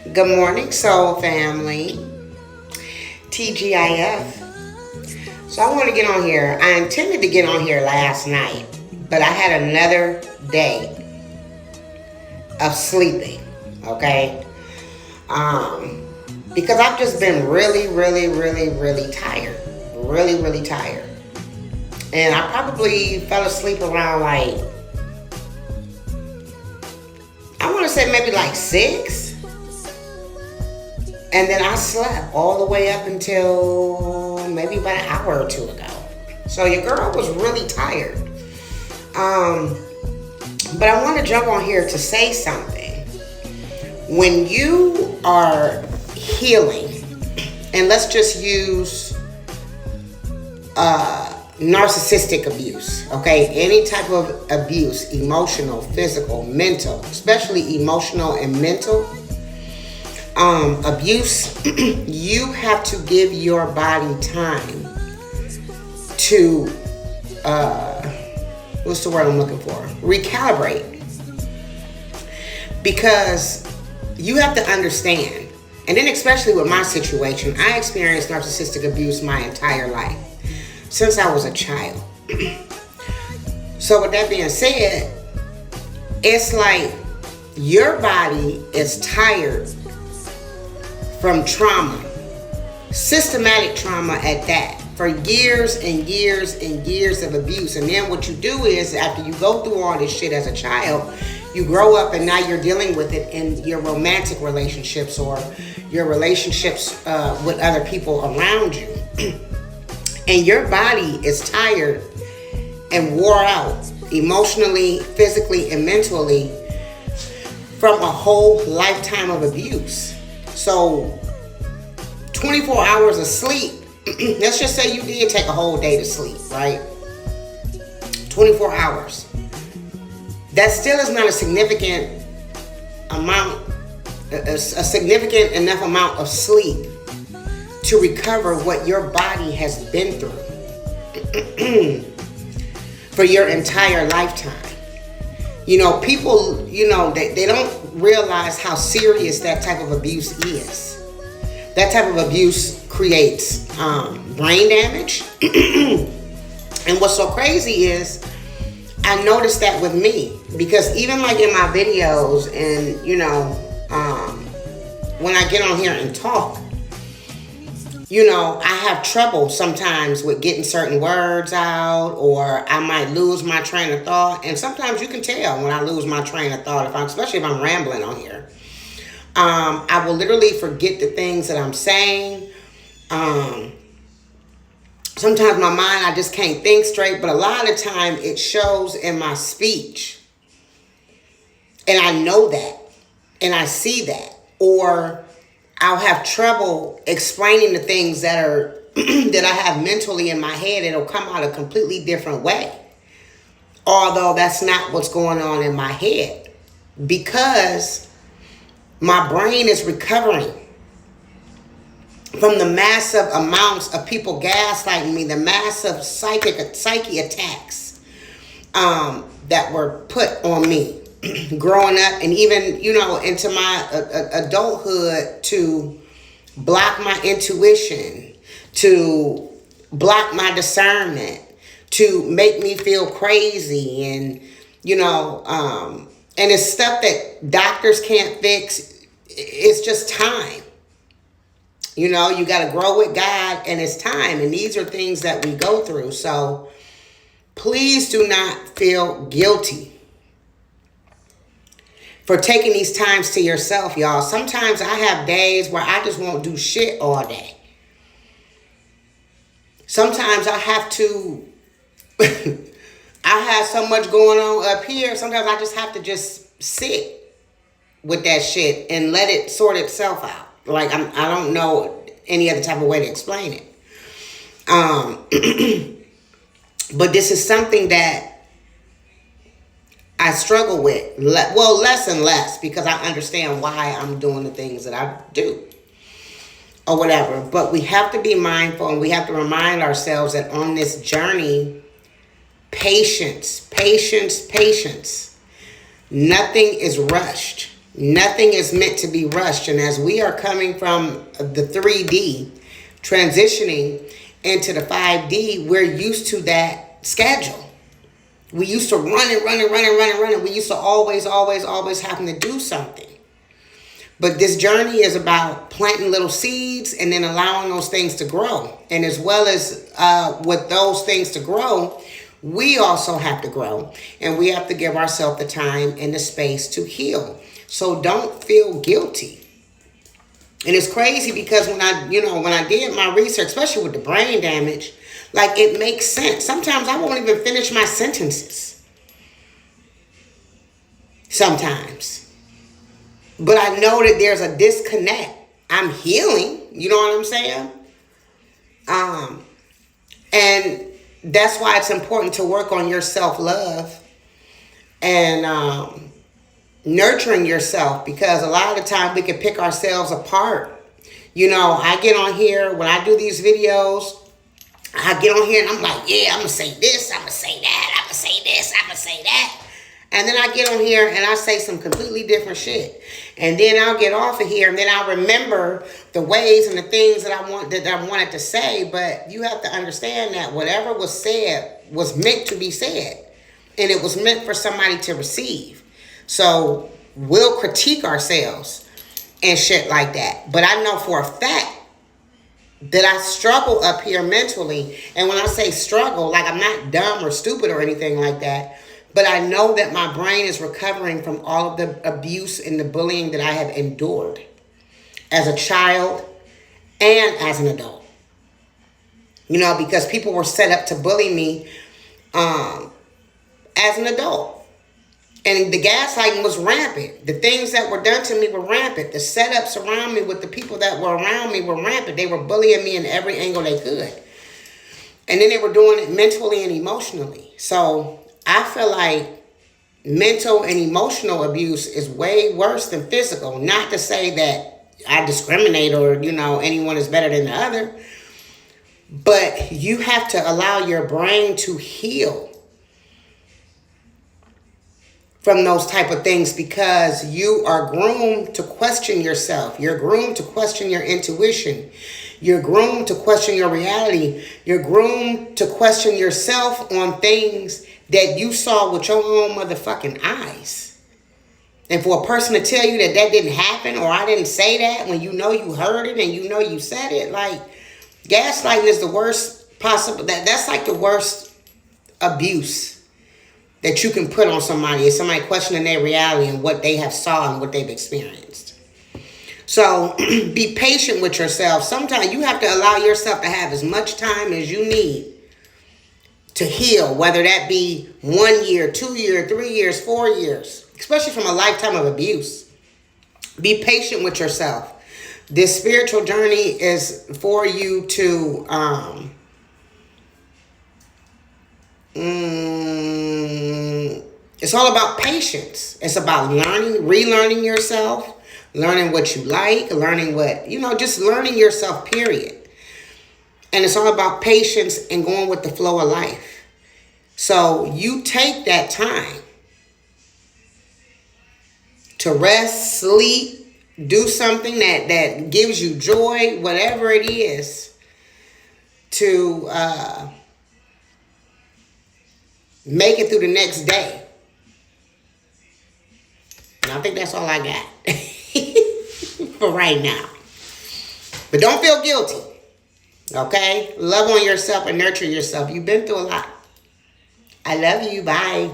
Good morning, soul family. TGIF. So I want to get on here. I intended to get on here last night, but I had another day of sleeping, okay? Because I've just been really tired. Really tired. And I probably fell asleep around I want to say maybe 6. And then I slept all the way up until maybe about an hour or two ago. So your girl was really tired. But I want to jump on here to say something. When you are healing, and let's just use narcissistic abuse, okay? Any type of abuse, emotional, physical, mental, especially emotional and mental abuse, you have to give your body time to, what's the word I'm looking for? Recalibrate. Because you have to understand, and then especially with my situation, I experienced narcissistic abuse my entire life, since I was a child. So with that being said, it's like your body is tired from trauma, systematic trauma at that, for years and years of abuse. And then what you do is, after you go through all this shit as a child, you grow up and now you're dealing with it in your romantic relationships or your relationships with other people around you. And your body is tired and wore out emotionally, physically, and mentally from a whole lifetime of abuse. So 24 hours of sleep, let's just say you did take a whole day to sleep, right? 24 hours. That still is not a significant amount, a significant enough amount of sleep to recover what your body has been through for your entire lifetime. You know, people, they don't realize how serious that type of abuse is. That type of abuse creates brain damage. And what's so crazy is, I noticed that with me, because even in my videos and, when I get on here and talk, I have trouble sometimes with getting certain words out, or I might lose my train of thought. And sometimes you can tell when I lose my train of thought, especially if I'm rambling on here. I will literally forget the things that I'm saying. Sometimes my mind, I just can't think straight, but a lot of the time it shows in my speech. And I know that, and I see that. Or I'll have trouble explaining the things that are that I have mentally in my head. It'll come out a completely different way. Although that's not what's going on in my head. Because my brain is recovering from the massive amounts of people gaslighting me, the massive psyche attacks that were put on me growing up, and even, into my adulthood, to block my intuition, to block my discernment, to make me feel crazy, and, and it's stuff that doctors can't fix. It's just time. You got to grow with God, and it's time. And these are things that we go through. So please do not feel guilty for taking these times to yourself, y'all. Sometimes I have days where I just won't do shit all day. Sometimes I have to, I have so much going on up here. Sometimes I just have to just sit with that shit and let it sort itself out. I don't know any other type of way to explain it. But this is something that I struggle with. Less and less, because I understand why I'm doing the things that I do. Or whatever. But we have to be mindful, and we have to remind ourselves that on this journey, patience. Nothing is rushed. Nothing is meant to be rushed. And as we are coming from the 3D, transitioning into the 5D, we're used to that schedule. We used to run and run and run and run and run. And we used to always having to do something. But this journey is about planting little seeds and then allowing those things to grow. And as well as with those things to grow, we also have to grow. And we have to give ourselves the time and the space to heal. So don't feel guilty. And it's crazy because when I did my research, especially with the brain damage, like, it makes sense. Sometimes I won't even finish my sentences. Sometimes. But I know that there's a disconnect. I'm healing. You know what I'm saying? And that's why it's important to work on your self-love and nurturing yourself, because a lot of the time we can pick ourselves apart. I get on here when I do these videos. I get on here and I'm like, yeah, I'm going to say this, I'm going to say that, I'm going to say this, I'm going to say that. And then I get on here and I say some completely different shit. And then I'll get off of here and then I'll remember the ways and the things that I wanted to say. But you have to understand that whatever was said was meant to be said. And it was meant for somebody to receive. So we'll critique ourselves and shit like that. But I know for a fact that I struggle up here mentally. And when I say struggle, like, I'm not dumb or stupid or anything like that. But I know that my brain is recovering from all of the abuse and the bullying that I have endured as a child and as an adult. Because people were set up to bully me as an adult. And the gaslighting was rampant. The things that were done to me were rampant. The setups around me with the people that were around me were rampant. They were bullying me in every angle they could. And then they were doing it mentally and emotionally. So I feel like mental and emotional abuse is way worse than physical. Not to say that I discriminate or, anyone is better than the other. But you have to allow your brain to heal from those type of things, because you are groomed to question yourself. You're groomed to question your intuition. You're groomed to question your reality. You're groomed to question yourself on things that you saw with your own motherfucking eyes. And for a person to tell you that that didn't happen, or I didn't say that, when you heard it and you said it, like, gaslighting is the worst possible. That's like the worst abuse that you can put on somebody, is somebody questioning their reality and what they have saw and what they've experienced. So be patient with yourself. Sometimes you have to allow yourself to have as much time as you need to heal, whether that be 1 year, 2 years, 3 years, 4 years, especially from a lifetime of abuse. Be patient with yourself. This spiritual journey is for you to it's all about patience. It's about learning, relearning yourself, learning what you like, learning what, just learning yourself, period. And it's all about patience and going with the flow of life. So you take that time to rest, sleep, do something that gives you joy, whatever it is, to make it through the next day. And I think that's all I got for right now. But don't feel guilty. Okay? Love on yourself and nurture yourself. You've been through a lot. I love you. Bye.